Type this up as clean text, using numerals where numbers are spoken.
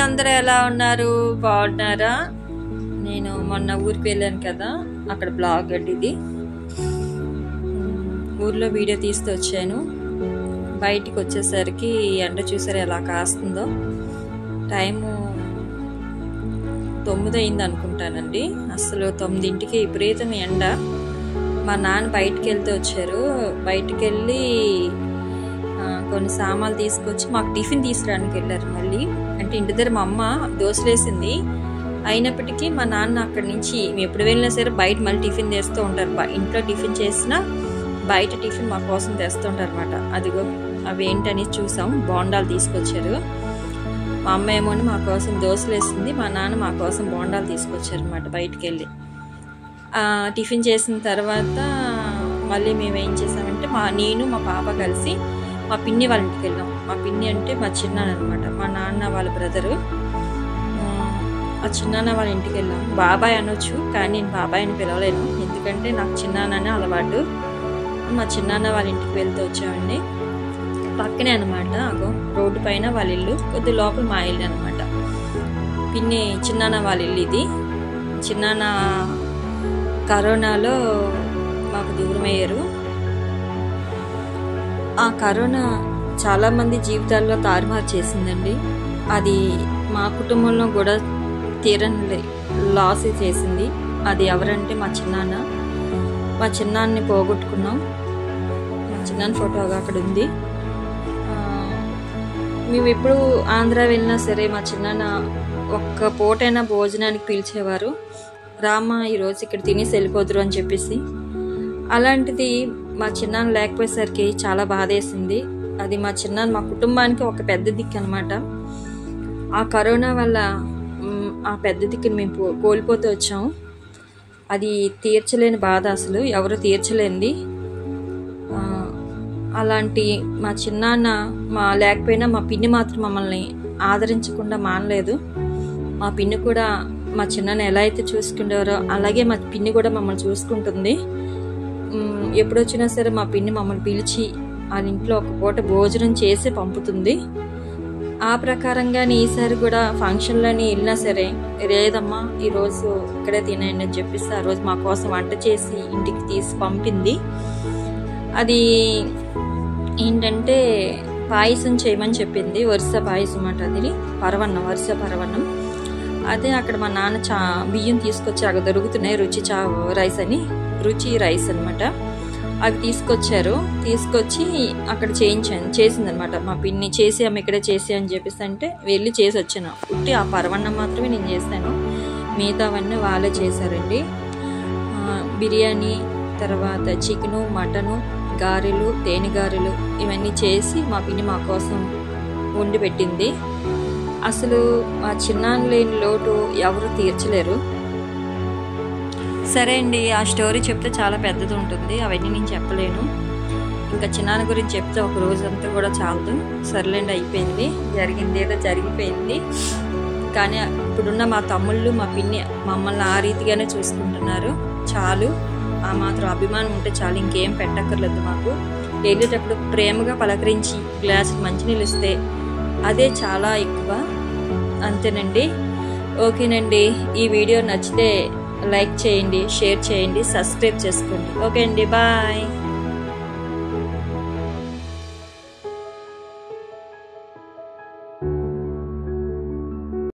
అందరూ ఎలా ఉన్నారు? బాగున్నారా? నేను మొన్న ఊరికి వెళ్ళాను కదా, అక్కడ బ్లాగ్ అండి ఇది. ఊర్లో వీడియో తీస్తూ వచ్చాను. బయటికి వచ్చేసరికి ఎండ చూసారు ఎలా కాస్తుందో. టైము 9 అయింది అనుకుంటానండి. అసలు 9ంటికి విపరీతం ఎండ. మా నాన్న బయటికి వెళ్తే వచ్చారు. బయటికి వెళ్ళి కొన్ని సామాన్లు తీసుకొచ్చి మాకు టిఫిన్ తీసుకురానికి వెళ్ళారు. మళ్ళీ అంటే ఇంటి దగ్గర మా అమ్మ దోశలు వేసింది. అయినప్పటికీ మా నాన్న అక్కడి నుంచి ఎప్పుడు వెళ్ళినా సరే బయట మళ్ళీ టిఫిన్ తెస్తూ ఉంటారు. ఇంట్లో టిఫిన్ చేసినా బయట టిఫిన్ మా కోసం తెస్తూ ఉంటారు అనమాట. అదిగో అవి ఏంటని చూసాం. బోండాలు తీసుకొచ్చారు. మా అమ్మ ఏమో మా కోసం దోశలు వేసింది, మా నాన్న మా కోసం బోండాలు తీసుకొచ్చారు అనమాట. బయటికి వెళ్ళి టిఫిన్ చేసిన తర్వాత మళ్ళీ మేము ఏం చేసామంటే నేను మా పాప కలిసి మా పిన్ని వాళ్ళ ఇంటికి వెళ్ళాం. మా పిన్ని అంటే మా చిన్నాన్న అనమాట, మా నాన్న వాళ్ళ బ్రదరు. ఆ చిన్నాన్న వాళ్ళ ఇంటికి వెళ్ళాం. బాబాయ్ అనొచ్చు, కానీ నేను బాబాయ్ అని పిలవలేను, ఎందుకంటే నాకు చిన్నాన్ననే అలవాటు. మా చిన్నాన్న వాళ్ళ ఇంటికి వెళ్తూ వచ్చామండి. పక్కనే అనమాట, రోడ్డు పైన వాళ్ళ ఇల్లు, కొద్ది లోపల మా ఇల్లు అనమాట. పిన్ని చిన్నాన్న వాళ్ళ ఇల్లు ఇది. చిన్నాన్న కరోనాలో మాకు దూరం అయ్యారు. ఆ కరోనా చాలామంది జీవితాల్లో తారుమారు చేసిందండి. అది మా కుటుంబంలో కూడా తీరని లాస్ చేసింది. అది ఎవరంటే మా చిన్నాన్న. మా చిన్నాన్ని పోగొట్టుకున్నాం. మా చిన్నాన్న ఫోటో అక్కడ ఉంది. మేము ఎప్పుడు ఆంధ్ర వెళ్ళినా సరే మా చిన్నాన్న ఒక్క పూటైనా భోజనానికి పిలిచేవారు. రామ్మ ఈరోజు ఇక్కడ తినేసి వెళ్ళిపోదురు అని చెప్పేసి. అలాంటిది మా చిన్నాన్న లేకపోయేసరికి చాలా బాధేసింది. అది మా చిన్నాన్న మా కుటుంబానికి ఒక పెద్ద దిక్కు అనమాట. ఆ కరోనా వల్ల ఆ పెద్ద దిక్కుని మేము కోల్పోతూ వచ్చాము. అది తీర్చలేని బాధ, అసలు ఎవరు తీర్చలేనిది. అలాంటి మా చిన్నాన్న లేకపోయినా మా పిన్ని మాత్రం మమ్మల్ని ఆదరించకుండా మానలేదు. మా పిన్ని కూడా మా చిన్నాన్న ఎలా అయితే చూసుకునేవారో అలాగే మా పిన్ని కూడా మమ్మల్ని చూసుకుంటుంది. ఎప్పుడొచ్చినా సరే మా పిన్ని మమ్మల్ని పిలిచి ఆ ఇంట్లో ఒక పూట భోజనం చేసి పంపుతుంది. ఆ ప్రకారంగానే ఈసారి కూడా ఫంక్షన్లని వెళ్ళినా సరే, లేదమ్మా ఈరోజు ఇక్కడే తినేయండి అని చెప్పేసి ఆ రోజు మా కోసం వంట చేసి ఇంటికి తీసి పంపింది. అది ఏంటంటే పాయసం చేయమని చెప్పింది. వరుస పాయసం అంట, అది పరవన్నం, వరుస పరవన్నం. అదే అక్కడ మా నాన్న బియ్యం తీసుకొచ్చి అక్కడ దొరుకుతున్నాయి, రుచి రైస్ అనమాట. అవి తీసుకొచ్చి అక్కడ చేసిందనమాట మా పిన్ని. చేసి అమ్మ ఇక్కడే చేసి అని చెప్పేసి అంటే వెళ్ళి చేసి వచ్చాను. ఉట్టి ఆ పరవన్నం మాత్రమే నేను చేశాను, మిగతావన్నీ వాళ్ళే చేశారండి. బిర్యానీ, తర్వాత చికెను, మటను, గారెలు, తేనె గారెలు ఇవన్నీ చేసి మా పిన్ని మా కోసం వండి పెట్టింది. అసలు మా చిన్నాన్న లేని లోటు ఎవరు తీర్చలేరు. సరే అండి, ఆ స్టోరీ చెప్తే చాలా పెద్దది ఉంటుంది, అవన్నీ నేను చెప్పలేను. ఇంకా చిన్నాన్న గురించి చెప్తే ఒక రోజంతా కూడా చాలదు. సర్లేండి, అయిపోయింది, జరిగింది ఏదో జరిగిపోయింది. కానీ ఇప్పుడున్న మా తమ్ముళ్ళు, మా పిన్ని మమ్మల్ని ఆ రీతిగానే చూసుకుంటున్నారు. చాలు, ఆ మాత్రం అభిమానం ఉంటే చాలు, ఇంకేం పెట్టక్కర్లేదు మాకు. వెళ్ళేటప్పుడు ప్రేమగా పలకరించి గ్లాసు మంచినీళ్ళు ఇస్తే అదే చాలా ఎక్కువ. అంతేనండి. ఓకేనండి, ఈ వీడియో నచ్చితే లైక్ చేయండి, షేర్ చేయండి, సబ్స్క్రైబ్ చేసుకోండి. ఓకే అండి, బాయ్.